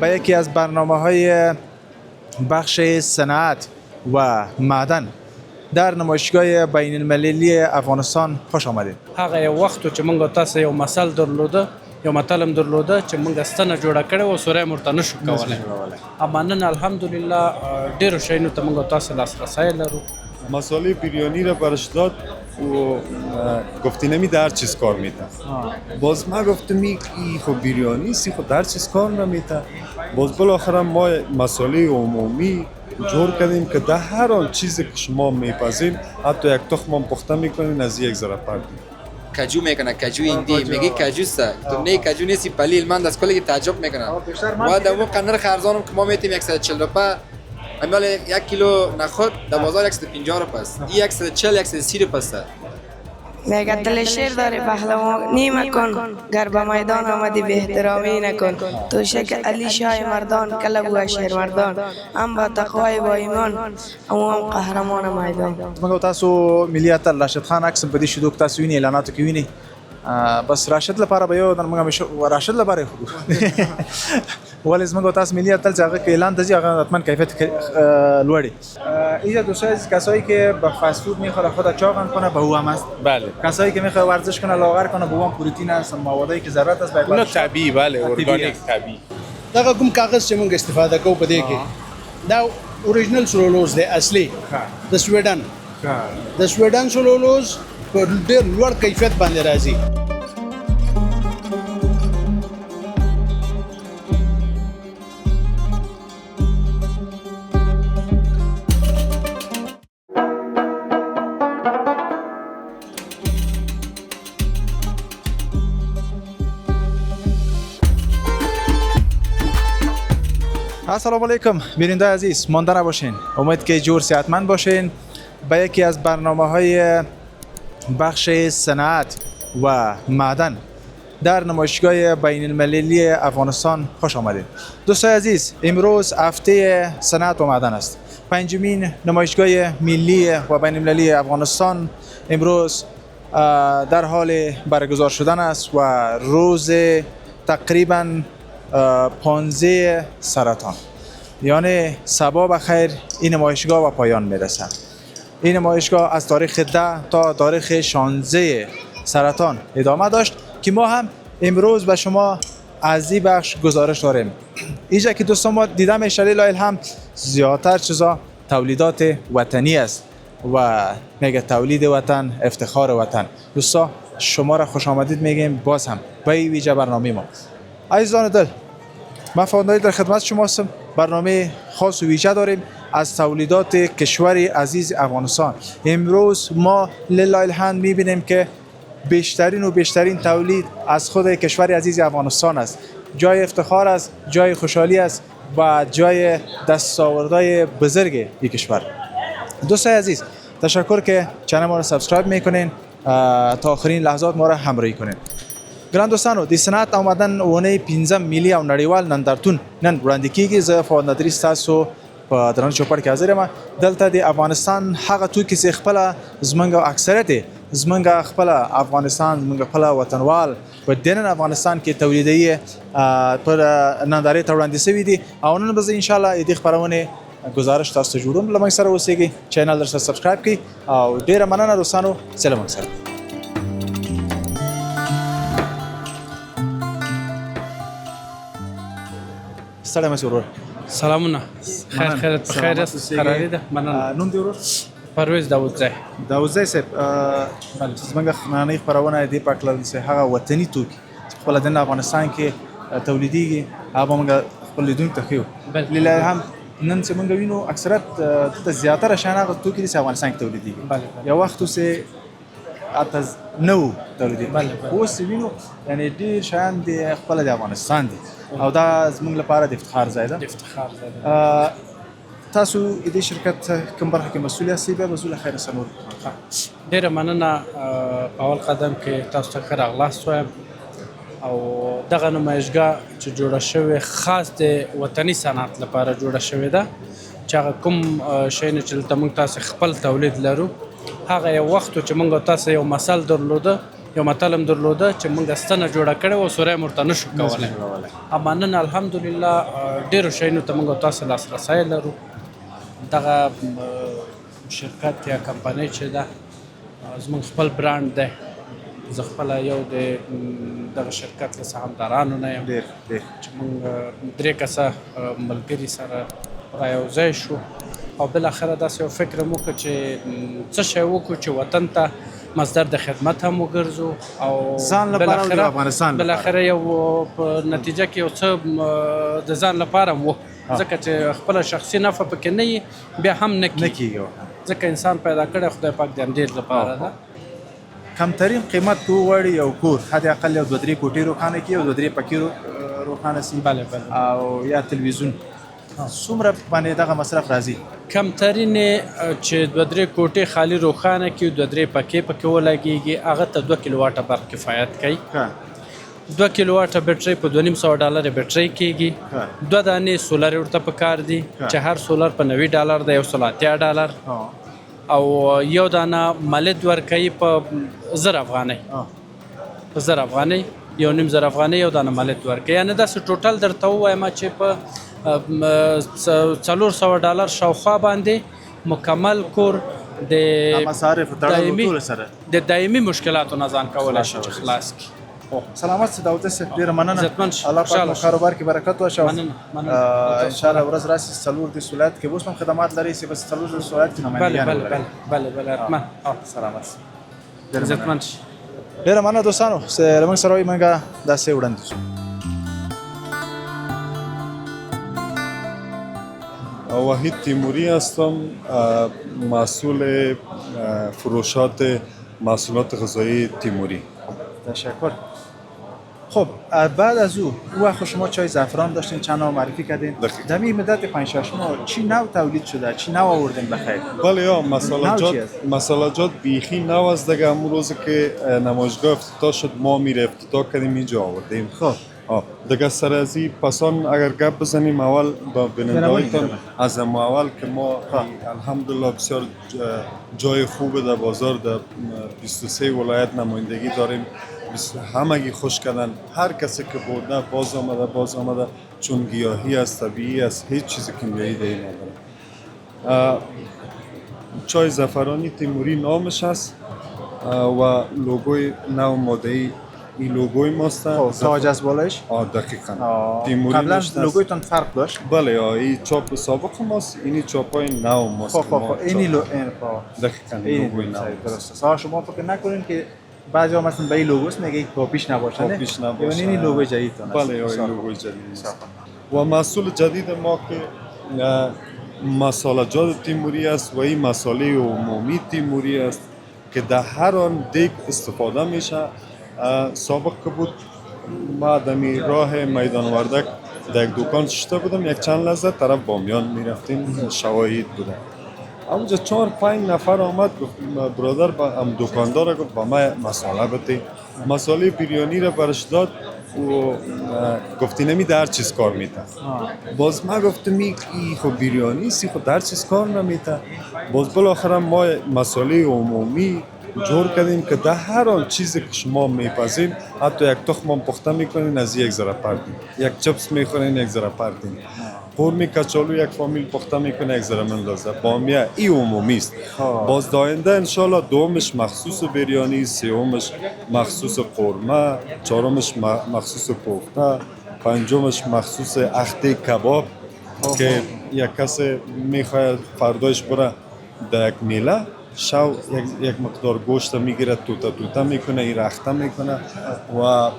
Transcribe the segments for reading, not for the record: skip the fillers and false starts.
به یکی از برنامه‌های بخش صنعت و معدن در نمایشگاه بین المللی افغانستان خوش آمدید. هغه وخت چې موږ تاسو یو مسل درلوده یو مطلب درلوده چې موږ ستنه جوړه کړې او سوره مرته نشو کولای. اما نن الحمدلله ډیرو شیانو ته موږ تاسو لاسرسی لرو. مسئله بیریانی را برش داد و گفتی نمی هر چیز کار میده. باز ما گفتم این خب بیریانی سی خود هر چیز کار نمیده. باز بالاخره ما مسئله عمومی جور کردیم که در هر آن چیزی که شما میپذین حتی یک تخم هم پخته میکنین از یک ذره پردیم. کجو میکنه کجو ایندی میگی کجوسه تو نه کجو نیستی پلیل من از کلی تعجب میکنه و در واقع نرخ ارزانم که ما میتیم 140 روپیه امیال 1 کیلو نخود در بازار 150 روپیه است این 140 130 روپیه است. میگه دل شیر داره پهلوانی مکن گر به میدان آمدی به احترامی نکن تو شک علی شاه مردان کله بو شیر مردان ام با تقوای با ایمان او هم قهرمان میدان. موږ تاسو ملي اتل راشد خان عکس په دې شدو کې تاسو ویني اعلاناتو کې ویني بس راشد لپاره به یو موږ راشد لپاره ولې زموږ تاسو ملي اتل چې هغه کې اعلان دځي هغه حتما کیفیت لوړی. اینجا دوستان از کسایی که با فست فود میخوره خود چاقم کنه به او هم است. بله. کسایی که میخواد ورزش کنه لاغر کنه به او هم پروتئین است موادی که ضرورت است به نو طبیعي bale ارګانیک طبیعي. دا کوم کاغذ چې موږ استفاده کوو په دې کې دا اوریجنل سلولوز دی اصلي د سویډن د سویډن سلولوز په ډېر لوړ کیفیت باندې راځي. السلام علیکم بیننده عزیز، مانده نباشین، امید که جور صحتمند باشین. به یکی از برنامه‌های بخش صنعت و معدن در نمایشگاه بین المللی افغانستان خوش آمدید. دوستان عزیز، امروز هفته صنعت و معدن است. پنجمین نمایشگاه ملی و بین المللی افغانستان امروز در حال برگزار شدن است و روز تقریباً 15 سرطان، یعنی صباح بخیر این نمایشگاه و پایان میرسه. این نمایشگاه از تاریخ 10 تا تاریخ 16 سرطان ادامه داشت که ما هم امروز به شما از این بخش گزارش داریم. اینجا که دوستان ما دیدم اشاره لایل هم زیادتر چیزا تولیدات وطنی است و میگه تولید وطن افتخار وطن. دوستان شما را خوش آمدید میگیم باز هم به این ویژه برنامه ما. عزیزان دل، من فاندایی در خدمت شما هستم. برنامه خاص و ویژه داریم از تولیدات کشور عزیز افغانستان. امروز ما لله الحمد میبینیم که بیشترین و بیشترین تولید از خود کشور عزیز افغانستان است. جای افتخار است، جای خوشحالی است و جای دستاوردهای بزرگ این کشور. دوستان عزیز، تشکر که چنل ما را سابسکرایب میکنین تا آخرین لحظات ما را همراهی کنین. ګران دوستانو، د صنعت او معدن اونۍ 15 ملي او نړیوال نندارتون نن وړاندې کیږي. زه فواد ندري ستاسو په درنه چوپړ کې حاضر یم. دلته د افغانستان هغه توکي چې خپله زموږ اکثریت یې زموږ خپله افغانستان زموږ خپله وطنوال په دننه افغانستان کې تولیدوي پر نندارې ته وړاندې شوي دي او نن به زه انشاءالله د دې خپرونې گزارش تاسو ته جوړوم. له موږ سره اوسئ، چینل در سره سبسکرایب کړئ او ډېره مننه دوستانو، سلام موږ سره. سلام ورور. سلامونه. خیر بخیر است. قراری ده. مننه. نوم دی ورور؟ پرویز داوودزی. داوودزی صاحب، زموږ خنانۍ خپرونه دې په کړل چې هغه وطني توکي خپل د افغانستان کې تولیدېږي هغه موږ خپل لیدونکو ته ښیو. لیله هم نن چې موږ وینو اکثریت د زیاتره شیان هغه توکي چې افغانستان کې تولیدېږي. یو وخت اوسې اته نو تولیدېږي، اوس وینو یعنی ډېر شیان د خپل د افغانستان دي او دا زموږ لپاره د افتخار ځای ده. تاسو د شرکت کوم برخه کې مسؤل یاست؟ به مسؤل خیر سنور. ډیره مننه. په اول قدم کې تاسو ته ښه راغلاست وایم او دغه نمایشګاه چې جوړه شوې خاص د وطني صنعت لپاره جوړه شوې ده چې هغه کوم شیونه چې دلته موږ تاسو خپل تولید لرو. هغه یو وخت چې موږ تاسو یو مسل درلوده یو متلم درلوده چې موږ ستنه جوړه کړې وه سوری مو ورته نشو کولی اما نن الحمدلله ډېرو شیانو ته موږ او تاسو لاسرسی لرو دغه شرکت یا کمپنۍ چې ده زموږ خپل برانډ دی زه خپله یو د دغه شرکت له سهامدارانو نه یم چې موږ 3 کسه ملګري سره رایوځای شو او بالاخره داسې یو فکر مو وکړو چې څه شی وکړو چې وطن ته مصدر د خدمت هم وګرځو او ځان لپاره او د افغانستان لپاره. بالاخره یو په نتیجه کې یو څه د ځان لپاره هم و ځکه چې خپله شخصي نفع پکې نه وي بیا هم نه کېږي ځکه انسان پیدا کړی خدای پاک د همدې لپاره ده کمترین قیمت که وغواړي یو کور حد اقل یو 2-3 کوټې روښانه کړي او 2-3 پکې روښانه سي او یا تلویزیون څومره باندې دغه مصرف راځي کمترین چې 2-3 کوټې خالی روښانه کړي 2-3 پکې ولګېږي هغه ته 2 کیلو واټه برق کفایت کوي 2 کیلو واټه بیټرۍ په $250 بیټرۍ کېږي 2 دانې سولر ورته پکار دي چې هر سولر په $90 دی $180 او یو دانه ملد ورکوي په 1000 افغانۍ په 1000 افغانۍ یو نیم 1000 افغانۍ یو دانه ملد ورکوي یعنې داسې ټوټل درته ووایم چې په $400 شاوخوا باندې مکمل کور د مصارف تړلو سره د دایمي مشکلاتو نه ځان کولی شي چې خلاص کړي سلامت سي داود صاحب ډیره مننه عزتمن شي. الله پاک مو کاروبار کې برکت واچوي مننه. ان شاء الله ورځ راسي څلور د سولات کې اوس هم خدمات لري چې بس څلور د سولات کې بله حتما سلامت سي عزتمن شي. ډیره مننه دوستانو لمن سره وي منګه داسې وړاندې شو وحید تیموری هستم، مسئول فروشات محصولات غذایی تیموری. تشکر. خب بعد از او وقت شما چای زعفران داشتین چند نوع معرفی کردین در این مدت 5-6 ماه چی نوع تولید شده چی نوع آوردین بخیر بله یا مسالجات بیخی نو است دیگه همون روز که نمایشگاه افتتاح شد ما میره افتتاح کردیم اینجا آوردیم. خب دیگه سر از این پسان اگر گپ بزنیم اول با بیننده‌هایتان از اول که ما الحمدلله بسیار جای خوب در بازار در 23 ولایت نمایندگی داریم، همگی خوش کردن، هر کسی که بوده باز آمده چون گیاهی است، طبیعی است، هیچ چیز کیمیایی دیگه نداره. چای زعفرانی تیموری نامش است و لوگوی نو ماده‌ای این لوگوی ماست. تاج از بالایش؟ دقیقاً. تیموری قبلا لوگویتون فرق داشت؟ بله این چاپ سابق ماست، اینی چاپای نو ماست. اینی دقیقاً لوگوی نو. درسته. شما فکر نکنین که بعضی ها مثلا به این لوگوست میگه کاپیش نباشه. کاپیش نباشه. این لوگوی جدیدتون است. بله این لوگوی جدید است. و محصول جدید ما که مسالجات تیموری است و این مساله عمومی تیموری است که در هر آن دیگ استفاده میشه. سابق که بود ما دمی راه میدان وردک در یک دکان شده بودم، یک چند لحظه طرف بامیان میرفتیم، شواهد بودم. اونجا 4-5 نفر آمد گفت برادر با دکاندار گفت با ما مساله بده، مساله بریانی را برش داد و گفتی نمیده هر چیز کار میده. باز ما گفتم این خب بریانی سی خب هر چیز کار نمیده. باز بالاخره ما مساله عمومی جور کردیم که در هر آن چیزی که شما میپذیم، حتی یک تخم پخته میکنین از یک ذره پردین، یک چپس میخورین یک ذره پردین، قرمه کچالو یک فامیل پخته میکنه یک ذره مندازه، بامیه ای عمومی است. باز داینده انشالله دومش مخصوص بریانی، سومش مخصوص قرمه، چهارمش مخصوص کوفته، پنجمش مخصوص اخته کباب که یک کسی میخواد فردایش بره در یک میله شو یک مقدار گوشت میگیره، توتا میکنه، این اخته میکنه و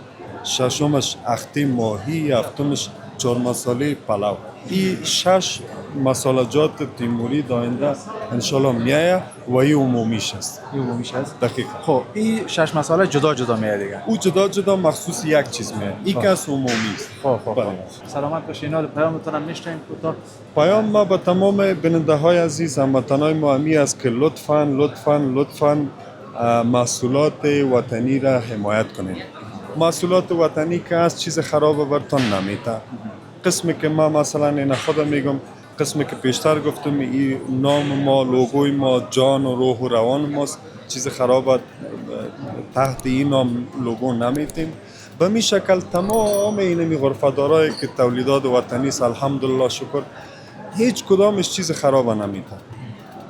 ششمش اخته ماهی، هفتمش 4 مساله پلاو. این 6 مسالجات تیموری داینده انشالله میایه و این عمومیش است. دقیقا. خب این 6 مساله جدا جدا میاد دیگه. او جدا مخصوص یک چیز میاد. این که از عمومی است. خب. سلامت باشین. پیامتون هم میشنیم کوتاه. پیام ما به تمام بیننده های عزیز، هموطنان ما همی است که لطفاً محصولات وطنی را حمایت کنید. محصولات وطنی که از چیز خراب برتون نمیده. قسمی که ما مثلا این خودم میگم، قسمی که پیشتر گفتم این نام ما، لوگوی ما، جان و روح و روان ماست، چیز خراب تحت این نام لوگو نمیتیم. به می شکل تمام این غرفه‌دارایی که تولیدات وطنی است الحمدلله شکر هیچ کدامش چیز خراب نمیده.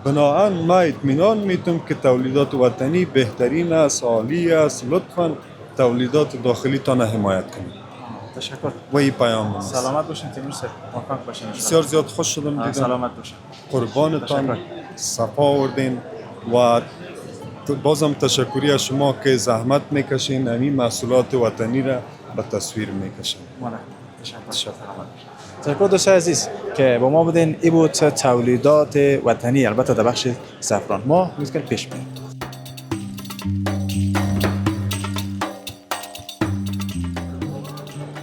بنابراین ما اطمینان میتونم که تولیدات وطنی بهترین است، عالی است. لطفاً تولیدات داخلی تان حمایت کنید. تشکر. و این پیام است. سلامت باشین تیمور سر. موفق باشین. بسیار زیاد خوش شدم دیدم. سلامت باشین. قربانتان. صفا آوردین و بازم تشکری از شما که زحمت میکشین همین محصولات وطنی را به تصویر میکشین. تشکر دوستان عزیز که با ما بودین. این بود تولیدات وطنی البته در بخش زعفران. ما می‌گذاریم پیش بریم.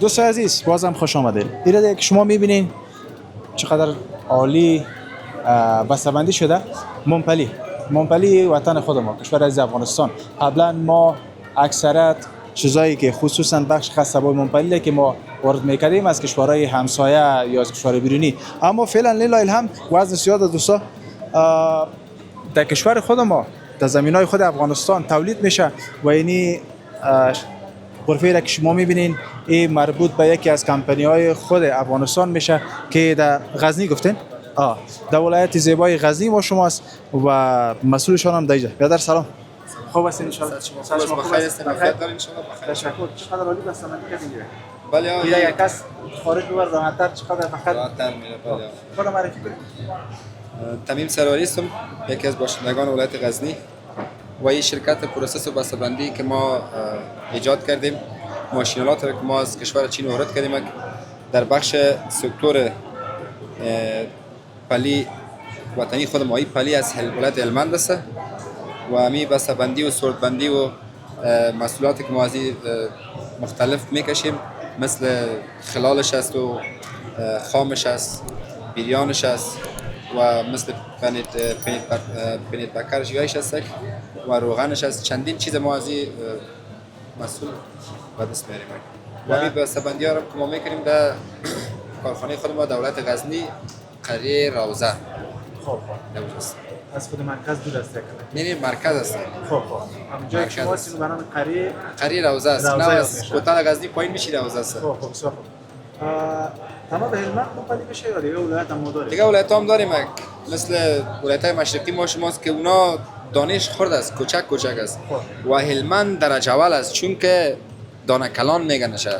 دوستان عزیز بازم خوش آمدید. دیگه که شما می‌بینین چقدر عالی بسته‌بندی شده. مونپلی وطن خود ما، کشور عزیز افغانستان. قبلا ما اکثریت چیزایی که خصوصا بخش خصبای مونپلی که ما وارد میکردیم از کشورهای همسایه یا از کشور بیرونی، اما فعلا لیلا الهم وزن زیاد دوستا در کشور خود ما در زمینای خود افغانستان تولید میشه و اینی غرفه‌ای را که شما میبینین این مربوط به یکی از کمپانی‌های خود افغانستان میشه که در غزنی گفتین در ولایت زیبای غزنی با شماست و مسئولشان هم دیجا. برادر سلام. خوب هستین ان شاء الله؟ شما بخیر هستین؟ بخیر دارین ان شاء الله؟ بخیر. تشکر. چقدر عالی بسته‌بندی کردین دیگه. بله آقا. یک کس خارج ببر راحت‌تر چقدر فقط راحت‌تر میره. بله. خود معرفی کنید. تمیم سروری هستم، یکی از باشندگان ولایت غزنی و این شرکت پروسس و بسته‌بندی که ما ایجاد کردیم، ماشینالات را که ما از کشور چین وارد کردیم در بخش سکتور پلی وطنی خود ما. این پلی از ولایت هلمند است و همی بسته‌بندی و سردبندی و محصولاتی که ما از مختلف میکشیم مثل خلالش است و خامش است، بیریانش است و مثل پنیت بکرش یایش است و روغنش است. چندین چیز ما از این محصول به دست میاریم و همی بسته‌بندی ها را که ما میکنیم در کارخانه خود ما دولت غزنی قریه روزه. خب از خود مرکز دور است نه مرکز است. خب همونجا که شما هستین به نام قریه روزه است. نه از کوتاه غزنی پایین میشه روزه است. خب بسیار خوب. تمام هلمند مونپلی میشه یا دیگه ولایت هم داریم؟ دیگه ولایت هم داریم مثل ولایت‌های مشرقی ما شماست که اونا دانش خرد است، کوچک است و هلمند درجه اول است چون که دانه کلان میگن نشه.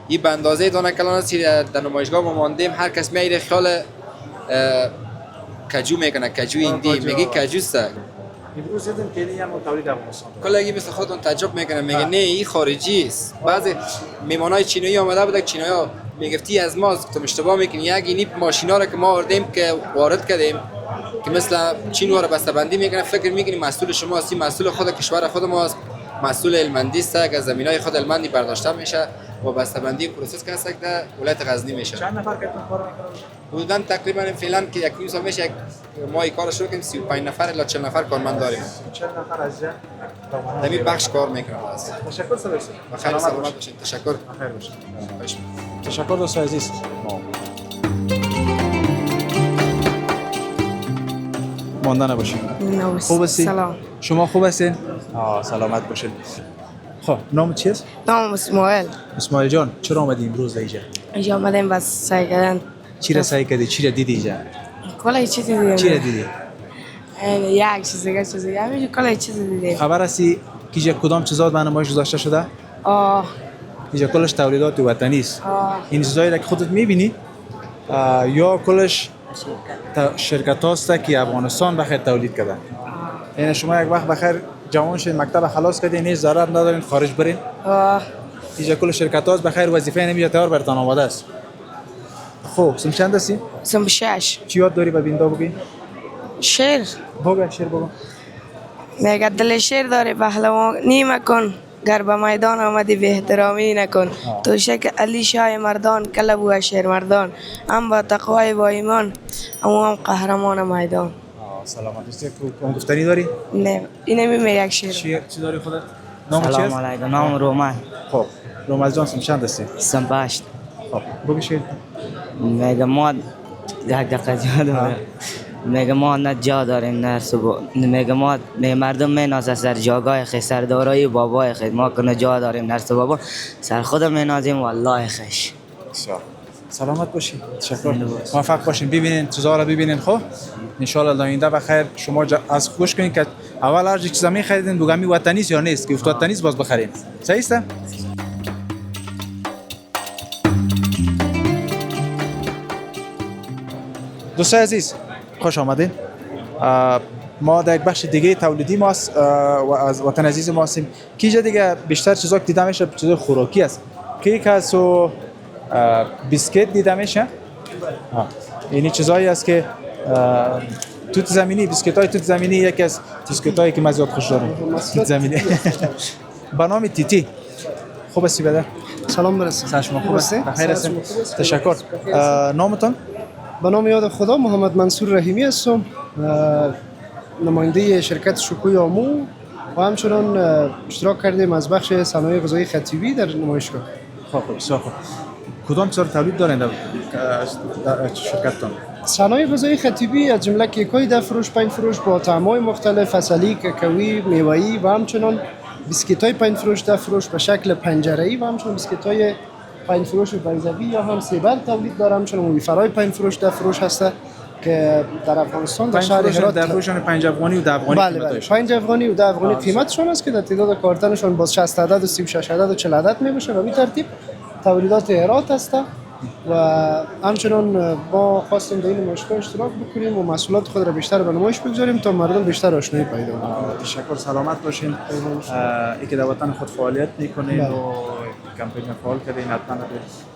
این به اندازه دانه کلان است که در نمایشگاه ما ماندیم هر کس میایره خیال کجو میکنه، کجو ایندی میگه کجوست. امروز دیدم که این هم تولید افغانستان کلاگی مثل خودتون تعجب میکنه میگه نه این خارجی است. بعضی میمانای چینی آمده بودن، چینی‌ها میگفتی از ما تو اشتباه میکنی، یک اینی ماشینا رو که ما آوردیم که وارد کردیم که مثل چین رو بسته‌بندی میکنه فکر میکنی مسئول شما هستی، مسئول خود کشور خود ما است، مسئول هلمندی است که از زمینای خود هلمندی برداشته میشه و بسته‌بندی پروسس که است در ولایت غزنی میشه. چند نفر که کار میکنن؟ حدوداً تقریبا فعلا که یک نیم سال میشه ما این کارو شروع کردیم 35 نفر الی 40 نفر کارمند داریم. 40 نفر از جا در این بخش کار میکنن. تشکر سلام. بخیر سلامت باشین. تشکر. بخیر باشین. تشکر دوستان عزیز. مانده نباشین. خوب هستین؟ سلام. شما خوب هستین؟ سلامت باشین. خب نام چیست؟ نام اسماعیل جان چرا آمدی امروز اینجا؟ اینجا آمدیم بس سعی کردن. چی را سعی کردی؟ چی را دیدی اینجا؟ کلا چیزی دیدیم. چی را دیدی؟ یک چیزی همینجا کلا چیزی دیدیم. خبر هستی که اینجا کدام چیزات به نمایش گذاشته شده؟ اینجا کلش تولیدات وطنی است. این چیزایی را که خودت می‌بینی یا کلش شرکت هاست که افغانستان بخیر تولید کردن. یعنی شما یک وقت بخیر جوان شین مکتب خلاص کردین هیچ ضرر ندارین خارج برین. اینجا کل شرکت هاست بخیر وظیفه نمیشه تیار برتان آماده است. خب سم چند هستی؟ سم 6. چی یاد داری به بیندا بگی؟ شعر بگو شعر بگو. میگه دل شعر داره پهلوانی مکن گر به میدان آمدی به احترامی نکن تو شک علی شاه مردان کلب و شیر مردان هم با تقوای با ایمان هم قهرمان میدان. سلامت هستی. کم گفتنی داری؟ نه اینه میگه یک شعر. چی داری خودت؟ نام چیست؟ سلام علیکم. نام رومان. خب رومان جان سم چند هستی؟ سم 8. خب بگو شعر. میگه ما یک دقیقه جا میگه ما نه جا داریم نه میگه ما مردم مینازه سر جاگاه خیش سر دارای بابای خیش ما کنه جا داریم نرس بابا سر خودم مینازیم والله خیش. سلامت باشین. تشکر. موفق باشین. ببینین چیزا رو ببینین. خب ان شاء الله آینده بخیر. شما از خوش کنین که اول هر چیز می خریدین دوگامی وطنی است یا نیست که وطنی است باز بخرین. صحیح است؟ دوستای عزیز خوش آمدین. ما در یک بخش دیگه تولیدی ماست و از وطن عزیز ما هستیم که اینجا دیگه بیشتر چیزا که دیده میشه چیزای خوراکی است. کیک هست و بیسکیت دیده میشه. اینی چیزایی است که توت زمینی، بیسکیت های توت زمینی یکی از بیسکیت هایی که من زیاد خوش دارم. توت زمینی به نام تیتی. خوب هستی بدر؟ سلام برسید. سلام شما خوب هستی؟ بخیر هستیم. تشکر. نامتون؟ به نام یاد خدا محمد منصور رحیمی هستم، نماینده شرکت شکوی آمو و همچنان اشتراک کردیم از بخش صنایع غذایی خطیبی در نمایشگاه. خب بسیار خوب. کدام چیزا تولید دارین در شرکتتون؟ صنایع غذایی خطیبی از جمله کیک‌های 10 فروش، 5 فروش با طعم‌های مختلف، عسلی، کاکائویی، میوه‌ای و همچنان بیسکیت‌های 5 فروش، 10 فروش به شکل پنجره‌ای و همچنان بیسکیت‌های 5 فروش بیضوی یا هم سیبل تولید دارم. همچنان ویفرهای 5 فروش، 10 فروش هست که در افغانستان در شهر هرات 10 فروشان 5 افغانی و 10 افغانی قیمتش. 5 افغانی و 10 افغانی قیمتشون است که در تعداد کارتنشون باز 60 عدد و 36 عدد و 40 عدد میباشه و به ترتیب تولیدات هرات است و همچنان ما خواستیم در این نمایشگاه اشتراک بکنیم و محصولات خود را بیشتر به نمایش بگذاریم تا مردم بیشتر آشنایی پیدا کنند. تشکر. سلامت باشین. ای که در وطن خود فعالیت میکنین و کمپین فعال کردین حتما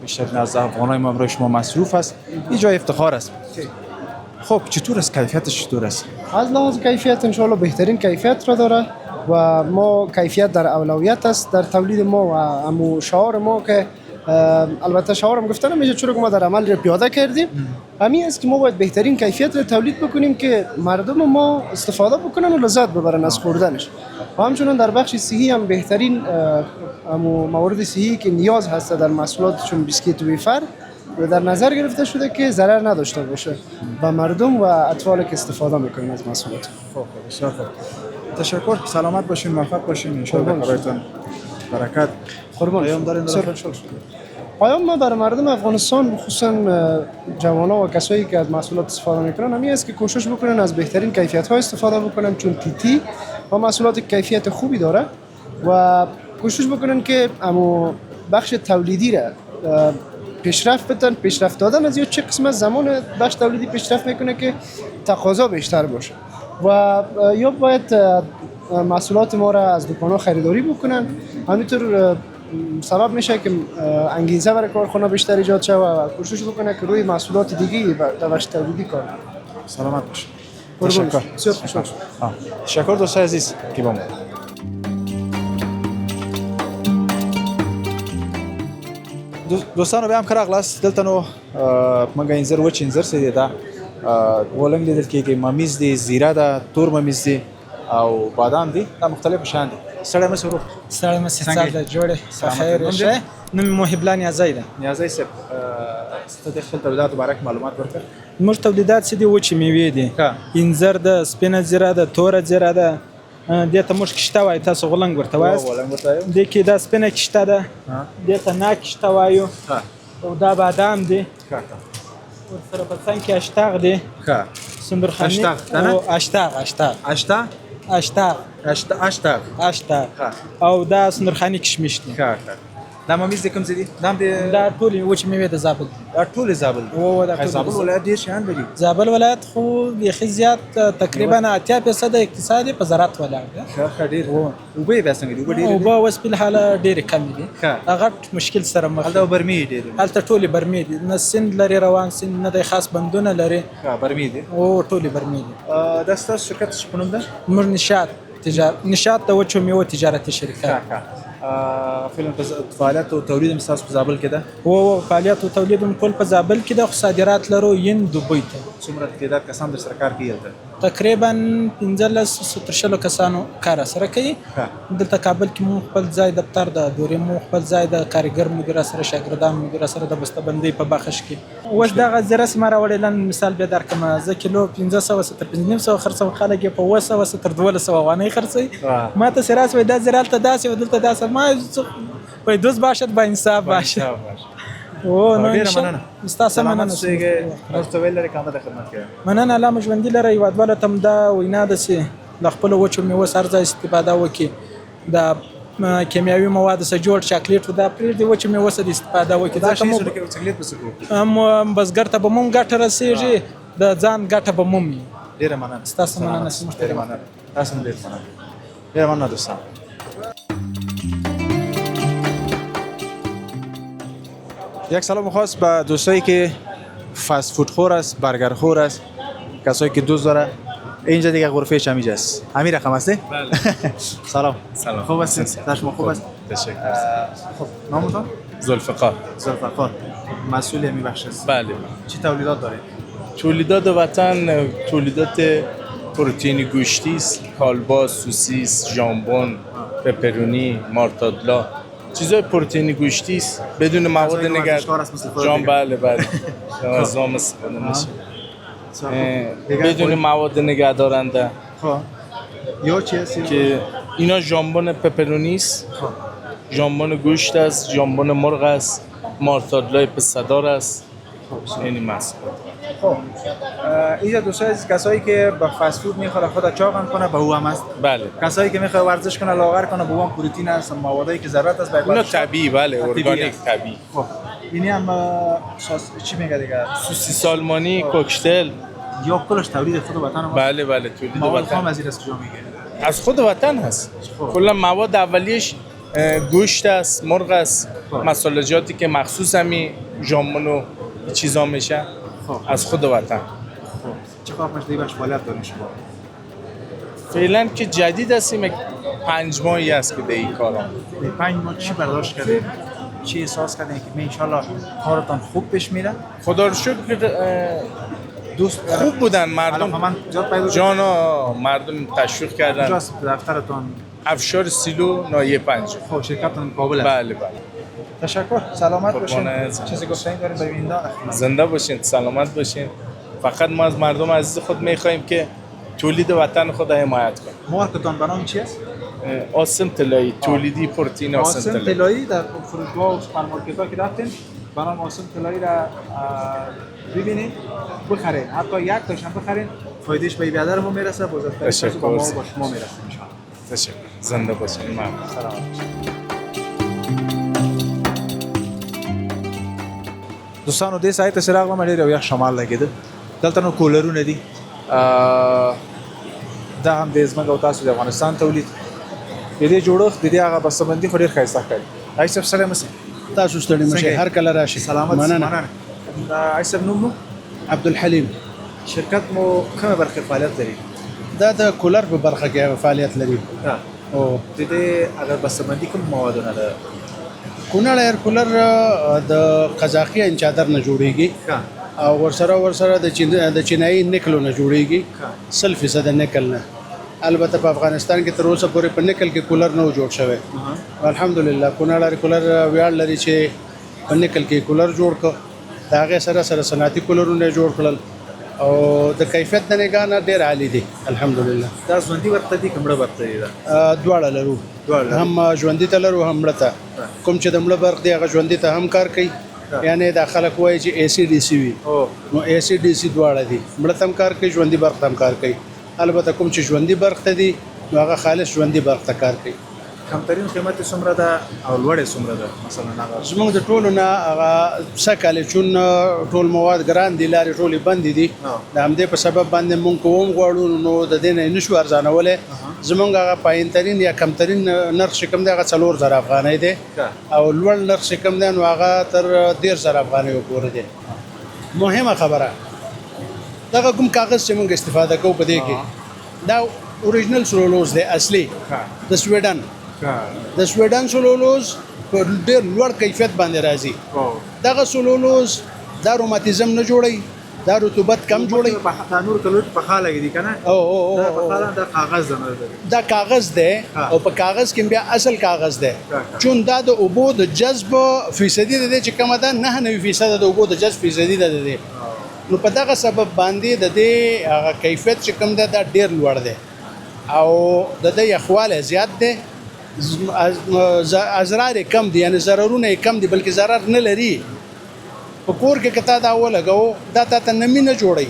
بیشتر از افغانای ما برای شما مصروف است. این جای افتخار است. خب چطور است کیفیتش چطور است؟ از لحاظ کیفیت ان شاء الله بهترین کیفیت را داره و ما کیفیت در اولویت است در تولید ما و امو شعار ما که البته شعارم گفتن میشه چون ما در عمل پیاده کردیم همین است که ما باید بهترین کیفیت را تولید بکنیم که مردم ما استفاده بکنن و لذت ببرن از خوردنش و همچنان در بخش صحی هم بهترین موارد صحی که نیاز هست در محصولات چون بیسکیت و ویفر در نظر گرفته شده که ضرر نداشته باشه به مردم و اطفال که استفاده میکنن از محصولات. خب بسیار خوب. تشکر. سلامت باشین. موفق باشین. ان شاء الله کارتون برکت. قربان پیام دارین؟ پیام ما برای مردم افغانستان خصوصا جوانان و کسایی که از محصولات استفاده میکنن همین است که کوشش بکنن از بهترین کیفیت ها استفاده بکنن چون تیتی و محصولات کیفیت خوبی داره و کوشش بکنن که اما بخش تولیدی را پیشرفت بدن. پیشرفت دادن از چه قسمت زمان بخش تولیدی پیشرفت میکنه که تقاضا بیشتر باشه و یا باید محصولات ما را از دکان‌ها خریداری بکنن. همینطور سبب میشه که انگیزه برای کارخانه بیشتر ایجاد شه و کوشش بکنه که روی محصولات دیگه در بخش تولیدی کار کنه. سلامت باشین. تشکر. تشکر دوستای عزیز که با ما. دوستانو بیا هم که راغلاست دلته نو موږ انځر وچ انځر سي دا ولنګ لیدل کېږي ممیز دی زیره ده تور ممیز دی او بادام دی دا مختلف شان دي. سړی مې سره سړی مې ستاسو جوړه خیر شه نو محبلا نیازی ده نیازی سپ ست د خپل تولیدات مبارک معلومات ورکړه. موږ تولیدات سدي وچې میوې دي انځر ده سپینه زیره ده تور زیره ده دته موږ کشته وای تاسو غلنګ ورته وایي د کې دا سپینه کشته ده دته نا کشته وایو او دا بادام دی ورسره په څنګ کې اشتاق دی سندرخاني او اشتاق او دا سندرخاني کشمش دی. دا ممیز کوم ځای دي؟ دا ټول وچ میوه د زابل. دا ټول زابل. او دا زابل ولایت ډیر شان لري. زابل ولایت خو بیخي زیات تقریبا 80% اقتصادي په زراعت ولاړ دی. ښه ډیر. او به څنګه دي؟ وګړي او به اوس په حاله ډیر کم دي. هغه مشکل سره مخ. هلته برمي ډیر. هلته ټول برمي دي. نه سند لري روان سند نه د خاص بندونه لري. برمي دي. او ټول برمي دي. دا ستاسو شرکت څه پنوم ده؟ مر نشاط د وچو میوه تجارتي شرکت. فعلا فعالیت او تولید مساس په زابل کې ده. او فعالیت او تولید ټول په زابل کې ده خو صادرات لرو ین دوبۍ ته. څومره تعداد کسان در سرکار کې یلته؟ تقریبا 15 تر 20 کسانو کار سره کوي دلته کابل کې مو خپل ځای دفتر د دورې مو خپل ځای د کارګر مدیر سره شاګردان مدیر سره د بسته‌بندۍ په بخش کې اوس دغه زره سم راوړل مثال به درکم زه کیلو 1500 تر 1500 خرڅو خلک په 200 تر 1200 وانه خرڅي ما ته سراس وای د زرالته داسې او دلته داسې ما په دوز باشد با انصاف باشه او نو ډیره مننه تاسو مننه نو ته ویل لري کومه د خدمت کې مننه الله مجوندي لري یو ډول تم دا وینا د سي د خپل وچو میوه سرځه استفاده وکي د کیمیاوي مواد سره جوړ چاکلیټ دا پرې د وچو میوه سره استفاده وکي دا کوم چاکلیټ بس کو بسګر ته به مونږ ګټه رسیږي د ځان ګټه به مونږ ډیره مننه تاسو مننه ډیره مننه تاسو ډیره مننه ډیره مننه دوستان یک سلام خاص به دوستایی که فست فود خور است برگر خور است کسایی که دوست داره اینجا دیگه غرفه چمیج است همین رقم هستی؟ بله سلام سلام خوب هستید؟ شما خوب است؟ تشکر خب نامتون؟ ذوالفقار ذوالفقار مسئول همین بخش است بله چی تولیدات دارید؟ تولیدات وطن تولیدات پروتئین گوشتی است کالباس سوسیس ژامبون پپرونی مارتادلا چیزای پروتئین گوشتی است بدون مواد جام بله از زام استفاده میشه بدون مواد نگهدارنده یا چی هستی؟ که اینا ژامبون پپرونی است ژامبون گوشت است ژامبون مرغ است مارتادلای پسته‌دار است یعنی محصولات خب اینجا دوستای کسایی که با فست فود میخوره خود چاقم کنه به او هم است بله کسایی که میخواد ورزش کنه لاغر کنه به او هم پروتئین است موادی که ضرورت است اونا طبیعی بله ارگانیک طبیعی خب اینی هم چی میگه دیگه سوسیس آلمانی کوکتل یا کلش تولید خود وطن ما بله تولید مواد خام وطن از این است کجا میگه از خود وطن هست کلا مواد اولیش گوشت است مرغ است مسالجاتی که مخصوص همین ژامبون و چیزا میشه از خود وطن چه کار مشتی باش فعالیت دارین شما فعلا که جدید هستیم 5 ماهی است که به این کارم 5 ماه چی برداشت کردید چی احساس کردین که من ان شاء الله کارتون خوب پیش میره خدا رو شکر دوست خوب بودن مردم من زیاد پیدا جانا مردم تشویق کردن کجاست دفترتون افشار سیلو نایه 5 خب شرکتتون کابل است بله تشکر سلامت قربان باشین عزیز. چیزی گفتین دارین به بیننده زنده باشین سلامت باشین فقط ما از مردم عزیز خود میخواهیم که تولید وطن خود حمایت کنیم مارکتون برام چی است آسم طلایی تولیدی پروتئین آسم آسم طلایی طلایی در فروشگاه و سوپرمارکت‌ها که رفتین برام آسم طلایی را ببینید بخرید حتی یک تاشم بخرید فایدهش به بیادر هم میرسه بزرگترین با ما و با شما میرسه ان شاء الله تشکر زنده باشین ممنون سلام دوستانو دې سایت ته سراغ ما ډېر یو شمال لګیده دلته نو کولرونه دي دا هم د ځمکه او تاسو د افغانستان تولید د دې جوړښت د دې هغه بسته‌بندي خو ډېر ښایسته ښکاري ایسف سلام تاسو ستړي مشه هر کله راشي سلامت مننه ایسف نوم عبدالحلیم شرکت مو کومه برخه فعالیت لري دا د کولر په برخه کې فعالیت لري او د دې اگر بسته‌بندي کوم موادونه ده کونړ ایر کولر د قزاقي انچادر نه جوړیږي او ورسره د چینایي نکلو نه جوړیږي 100% نکل نه البته په افغانستان کې تر اوسه پورې په نکل کې کولر نه جوړ شوی الحمدلله کونړ ایر کولر ویاړ لري چې په نکل کې کولر جوړ کړ دا هغه سره صنعتي کولرونه جوړ کړل او د کیفیت د نگاه نه ډېر عالی دي الحمدلله دا ژوندۍ ورته دي کومړه ورته دي دواړه لرو هم ژوندۍ ته لرو هم مړه ته کوم چې د مړه برخ دی هغه ژوندۍ ته هم کار کوي یعنی دا خلک وایي چې اي سي ډي سي وي نو اي سي ډي سي دواړه دي مړه ته هم کار کوي ژوندۍ برخ ته هم کار کوي البته کوم چې ژوندۍ برخ ته دي نو هغه خالص ژوندۍ برخ ته کار کوي کمترین قیمت څومره ده او لوړه څومره ده مثلا هغه زموږ د ټولو نه هغه سکاله چون ټول مواد ګران دي لارې ټولې بند دي د همدې په سبب باندې مونږ کوم غواړو نو د دې نه نشو ارزانولې زمونږ هغه پاینترین یا کمترین نرخ کم دی هغه 4000 افغانۍ دی او لوړ نرخ کم دی نو هغه تر 10000 افغانۍ پورې دی مهمه خبره دا کوم کاغذ چې مونږ استفاده کوو په دې کې دا اوریجنل سلولوز دی اصلي د سویډن د سویډن سلولوز په ډېر لوړ کیفیت باندې راځي دغه سلولوز دا روماتیزم نه جوړي دا رطوبت کم جوړي په نور کلو په خاله کې دي کنه او دا په خاله د کاغذ نه دا کاغذ دی او په کاغذ کې بیا اصل کاغذ دی چون دا د اوبو د جذب فیصدي دی چې کومه ده 99% د اوبو د جذب فیصدي ده دی نو په دغه سبب باندې د دې کیفیت چې کوم ده دا ډیر لوړ دی او د دې یخواله زیات دی ازرار کم دي یعنی ضررونه کم دي بلکې ضرر نه لري په کور کې کته دا ولګو دا ته نمی نه جوړي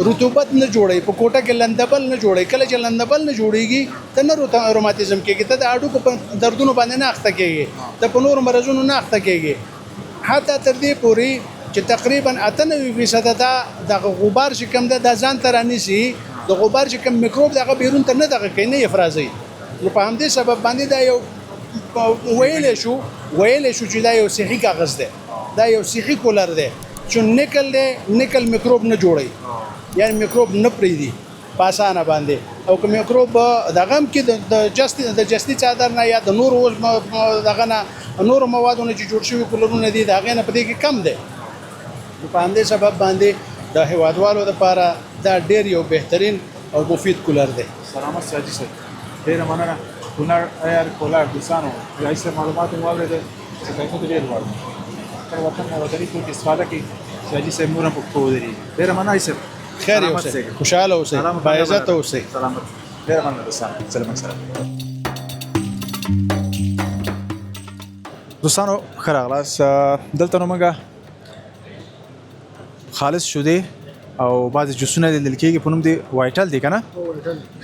رطوبت نه جوړي په کوټه کې لندبل نه جوړي کله چې لندبل نه جوړيږي ته نه روماتیزم کېږي ته د اډو په دردونو باندې نه اخته کېږي ته په نور مرزونو نه اخته کېږي حتی تر دې پوري چې تقریبا 98% د غبار چې کم ده د ځان تر انيسي د غبار چې کم میکروب دغه بیرون ته نه دغه کینه افرازي نو په همدې سبب باندې دا یو ویل شو چې دا یو صحي کاغذ دی دا یو صحي کولر دی چې نکل دی نکل میکروب نه جوړي یعنی میکروب نه پریدي په اسانه باندې او که میکروب دغه هم کې د جستی چادر نه یا د نور دغه نه نور موادونه چې جوړ شوي کولرونه دي دغه نه پدې کې کم دی په همدې سبب باندې د هیوادوالو لپاره دا ډیر یو بهترین او مفید کولر دی. سلامت ساجي صاحب ډیره مننه کولر ایر کولر دوستانو رئیس معلومات واورېده چې تاسو ته ډیر وړاندې تر وطن وطني توکي استفاده کوي ساجي صاحب نور هم په ودري ډیره مننه صاحب خیر اوسئ خوشاله اوسئ با عزت اوسئ سلامت ډیره مننه دوستانو سلام سره دوستانو ښه راغلاست دلته نو موږ خالص شوده او بعض جوسونه لیدل کېږي په نوم دی وایټل دی کنه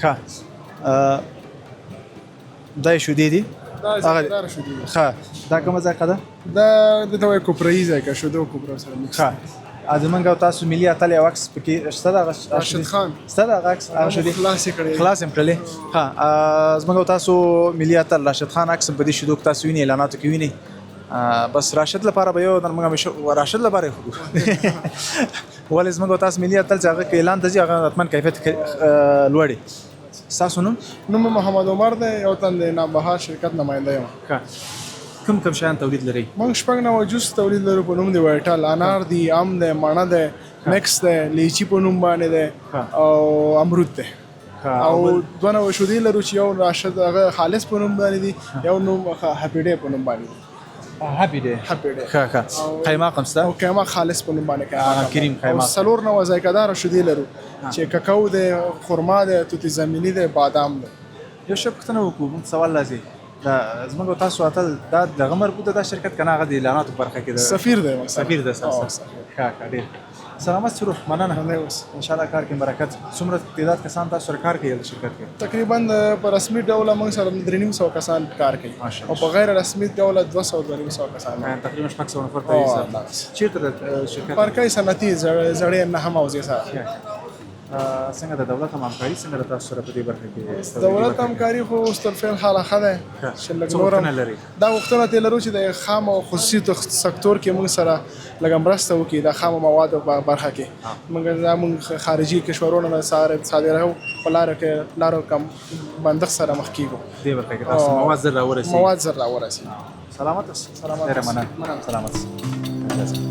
ښه دا شوده دي دا شوده ښه دا کومه ځای ده دا د توې کوپرای ځای کا شوده او کوپرا سره مکس ښه ازمنګ او تاسو ملي اتل یو عکس پکې شته دا راشد خان ستاسو عکس هغه شوده خلاص کړی خلاص هم کړلی ښه ازمنګ او تاسو ملي اتل راشد خان عکس په دې شوده تاسو ویني اعلاناتو کې ویني بس راشد لپاره به یو موږ راشد لپاره خو ولې زموږ تاسو ملي اتل چې هغه اعلان ته هغه اتمن کیفیت لوړي تاسو نو محمد عمر دی یو تن د نامبهار شرکت نماینده یم کوم شیان تولید لري موږ شپږ نوع جوس تولید لرو په نوم دی وایټل انار دی ام دی مڼه دی مکس دی لیچي په نوم باندې دی او امرود دی او دوه نوع شودې لرو چې یو راشد هغه خالص په نوم باندې دی یو نوم هپی ډے په نوم باندې دی هپی ډے ښه قیماق هم شته او قیماق خالص په نوم باندې کریم قیماق سلور نوع ذایقه‌دار شودې لرو چې کاکاو دی خرما دی توت زمینی دی بادام دی یو شی پوښتنه وکړو سوال لازم دا زموږ تاسو اتل دا د غمر بوته دا شرکت کنه هغه د اعلاناتو برخه کې سفیر دی سفیر دی ښه ډیر سلامت سروح مننه ان شاء الله کار کې برکت څومره تعداد کسان تاسو سره کار کوي د شرکت کې تقریبا په رسمي ډول موږ سره 300 کسان کار کوي او په غیر رسمي ډول 200 کسان تقریبا 600 نفر ته چیرته شرکت پارکای صنعتي زړې نه هم اوځي سره څنګه د دولت همکاري څنګه تاسو سره په دې برخه کې دولت همکاري خو استرفیل حاله خده چې لګورم دا وختونه ته لرو چې د خام او خصوصي سکتور کې موږ سره لګم مرسته وکړي د خام مواد په برخه کې موږ خارجي کشورونو نه صادرو په لارو کم بندښت سره مخ کیږو دې برخه کې تاسو مواد زر راورسي سلامت سلامت ډیر مننه سلامت